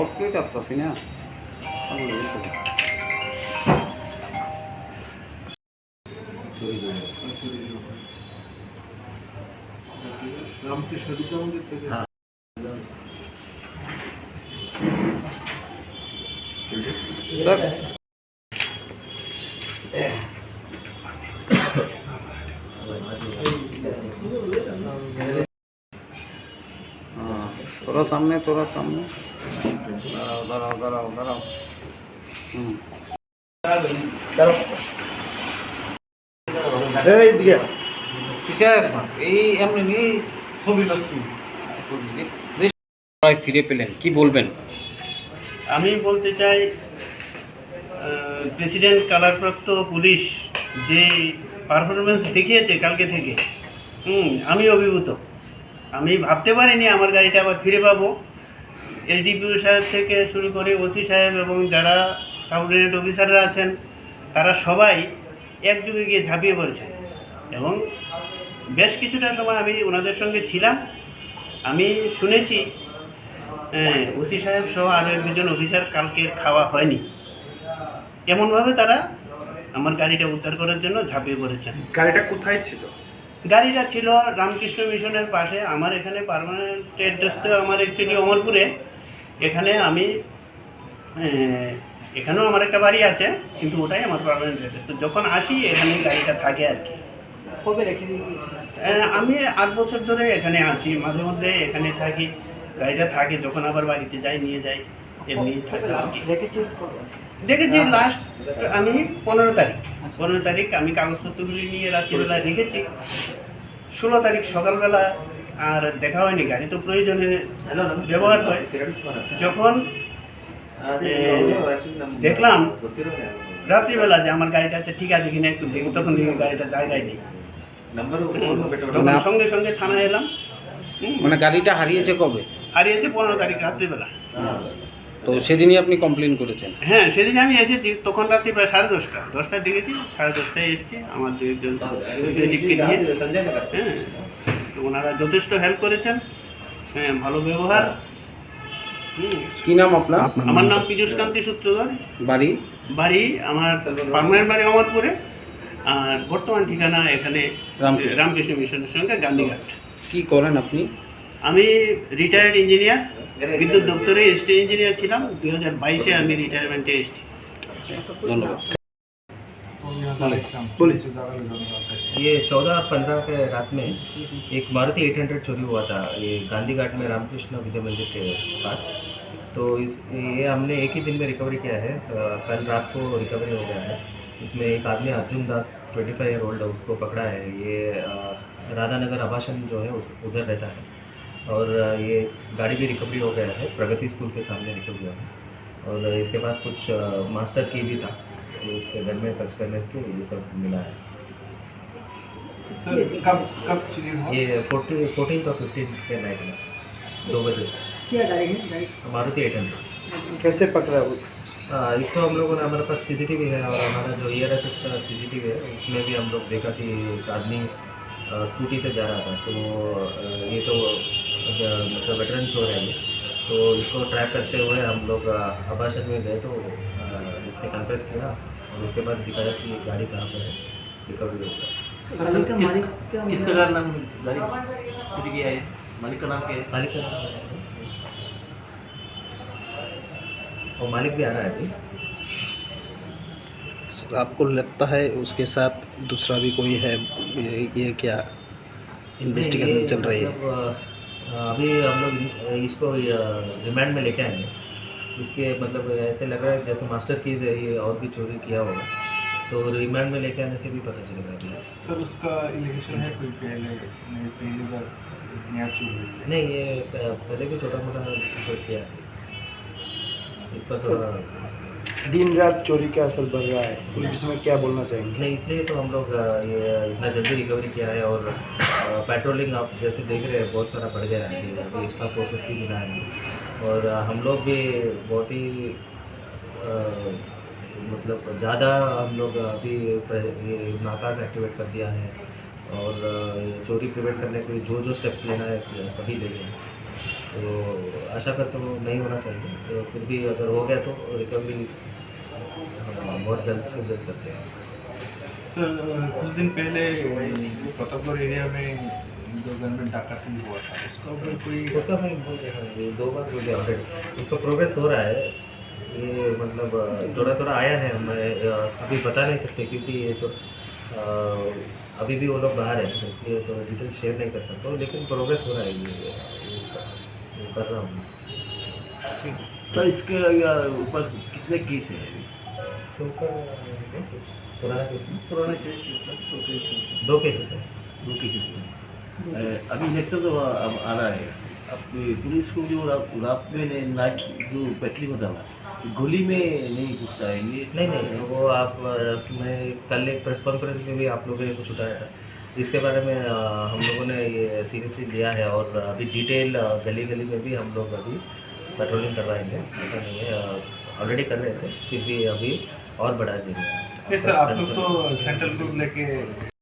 সবটাই চাপতাছি না রামকৃষ্ণ বিদ্যা মন্দির থেকে স্যার थोड़ा सामने दाঁড়াও এই এমনি ছবি ফিরে পেলেন কি বলবেন? আমি বলতে চাই প্রেসিডেন্ট কালারপ্রাপ্ত পুলিশ যে পারফরমেন্স দেখিয়েছে কালকে থেকে আমি অভিভূত। আমি ভাবতে পারিনি আমার গাড়িটা আবার ফিরে পাবো। এসডিপিও সাহেব থেকে শুরু করে ওসি সাহেব এবং যারা সাবঅর্ডিনেট অফিসাররা আছেন তারা সবাই একযোগে গিয়ে ঝাঁপিয়ে পড়েছেন এবং বেশ কিছুটা সময় আমি ওনাদের সঙ্গে ছিলাম। আমি শুনেছি ওসি সাহেব সহ আরও এক দুজন অফিসার কালকের খাওয়া হয়নি, এমনভাবে তারা আমার গাড়িটা উদ্ধার করার জন্য ঝাঁপিয়ে পড়েছেন। গাড়িটা কোথায় ছিল? গাড়িটা ছিল রামকৃষ্ণ মিশনের পাশে। আমার এখানে পার্মানেন্ট অ্যাড্রেস তো আমার অ্যাকচুয়ালি অমরপুরে। এখানে আমি এখানেও আমার একটা বাড়ি আছে, কিন্তু ওটাই আমার পার্মানেন্ট অ্যাড্রেস। তো যখন আসি এখানে গাড়িটা থাকে আর কি। আমি 8 বছর ধরে এখানে আছি, মাঝে মধ্যে এখানে থাকি, গাড়িটা থাকে, যখন আবার বাড়িতে যাই নিয়ে যাই, এমনি থাকি আর কি। দেখেছি লাস্ট আমি 15 তারিখ আমি কাগজপত্রগুলি নিয়ে রাত্রিবেলা রেখেছি। 16 তারিখ সকালবেলা আর দেখা হয়নি। গাড়ি তো প্রয়োজনে ব্যবহার হয়। যখন দেখলাম রাত্রিবেলা যে আমার গাড়িটা আছে ঠিক আছে কিনা একটু দেখি, তখন দেখি গাড়িটা জায়গায় নেই। তখন সঙ্গে সঙ্গে থানায় এলাম। মানে গাড়িটা হারিয়েছে কবে? হারিয়েছে 15 তারিখ রাত্রিবেলা। তো সেদিনই আপনি কমপ্লেন করেছেন? হ্যাঁ, সেদিন আমি এসেছি, তখন রাত্রি প্রায় 10:30 দেখেছি। 10:30টায় এসেছি আমার দুজন ডিটেকটিভকে নিয়ে। হ্যাঁ, তো ওনারা যথেষ্ট হেল্প করেছেন। হ্যাঁ, ভালো ব্যবহার। কি নাম আপনার? আমার নাম পীযূষকান্তি সূত্রধর। বাড়ি আমার পার্মানেন্ট বাড়ি অমরপুরে, আর বর্তমান ঠিকানা এখানে রামকৃষ্ণ মিশনের সঙ্গে গান্ধীঘাট। কি করেন আপনি? আমি রিটায়ার্ড ইঞ্জিনিয়ার, বিদ্যুৎ দপ্তরে স্টেট ইঞ্জিনিয়ার ছিলাম। 2022-এ আমি রিটায়ারমেন্টে এসেছি। ধন্যবাদ। ये 14 और 15 के रात में एक मारुति 800 चोरी हुआ था, ये गांधी घाट में रामकृष्ण विद्या मंदिर के पास। तो ये हमने एक ही दिन में रिकवरी किया है। कल रात को रिकवरी हो गया है। इसमें एक आदमी अर्जुन दास 25 ईयर ओल्ड उसको पकड़ा है। ये राधानगर आवासन जो है उधर रहता है। और ये गाड़ी भी रिकवरी हो गया है, प्रगति स्कूल के सामने रिकवरी हुआ है। और इसके पास कुछ मास्टर की भी था, इसके घर में सर्च करने से ये सब मिला है। सर कब चोरी हुआ? ये 14 और 15 के नाइट में 2 बजे। क्या गाड़ी है? मारुति 800। कैसे पकड़ा वो? इसको हम लोगों ने, हमारे पास सीसीटीवी है और हमारा जो ERSS का सीसीटीवी है उसमें भी हम लोग देखा कि एक आदमी स्कूटी से जा रहा था। तो ये तो मतलब वेटरन चोर है ये। तो इसको ट्रैक करते हुए हम लोग आवासन में गए, तो इसने कन्फेस किया और उसके बाद दिखाया कि गाड़ी कहाँ पर है, रिकवरी हो गया। किसका नाम गाड़ी चोरी किया है? मालिक का नाम क्या है? मालिक का नाम है और मालिक भी आ रहा है अभी। सर आपको लगता है उसके साथ दूसरा भी कोई है? ये क्या इन्वेस्टिगेशन चल रही है? अभी हम लोग इसको रिमांड में लेके आएंगे। इसके मतलब ऐसे लग रहा है जैसे मास्टर कीज है, ये और भी चोरी किया होगा, तो रिमांड में लेके आने से भी पता चलेगा अभी। सर उसका एलिगेशन है कोई पहले बार नया चोरी? नहीं, ये पहले भी छोटा मोटा चोरी किया है। इस पर थोड़ा दिन रात चोरी का असर बढ़ रहा है, पुलिस में क्या बोलना चाहेंगे? नहीं, इसलिए तो हम लोग ये इतना जल्दी रिकवरी किया है। और पेट्रोलिंग आप जैसे देख रहे हैं बहुत सारा बढ़ गया है, अभी एक्स्ट्रा फोर्सेस भी मिला है। और हम लोग भी बहुत ही मतलब ज़्यादा हम लोग अभी ये नाकास एक्टिवेट कर दिया है। और चोरी प्रिवेंट करने के लिए जो स्टेप्स लेना है सभी ले रहे हैं। तो आशा करते वो नहीं होना चाहिए, तो फिर भी अगर हो गया तो रिकवरी हम बहुत जल्द से जल्द करते हैं। सर कुछ दिन पहले प्रतापगढ़ एरिया में जो गनमैन डाकाती हुआ था उसका ऊपर कोई उसका मैं बोल रहा हूँ, ये 2 बार बोले ऑलरेडी, उसका प्रोग्रेस हो रहा है। ये मतलब थोड़ा थोड़ा आया है, मैं अभी बता नहीं सकते क्योंकि ये तो अभी भी वो लोग बाहर हैं, इसलिए तो डिटेल्स शेयर नहीं कर सकता हूँ, लेकिन प्रोग्रेस हो रहा है। ये कर रहा हूँ। सर इसके ऊपर कितने केस है अभी? इसके ऊपर पुराना केस, पुराना केस है सर, तो केस है। 2 केसेस हैं। 2 केसेस है। अभी इलेक्शन तो अब आ रहा है, अब पुलिस को जो रात में नाइट जो पेट्रोलिंग होता है गोली में नहीं घुसता है ये? नहीं, वो आप मैं कल एक प्रेस कॉन्फ्रेंस में भी आप लोगों ने कुछ उठाया था, इसके बारे में हम लोगों ने ये सीरियसली लिया है और अभी डिटेल गली गली में भी हम लोग अभी पेट्रोलिंग करवाएंगे। ऐसा नहीं है, ऑलरेडी कर रहे थे, फिर भी अभी और बढ़ा देंगे। सर आप लोग तो सेंट्रल फोर्स लेके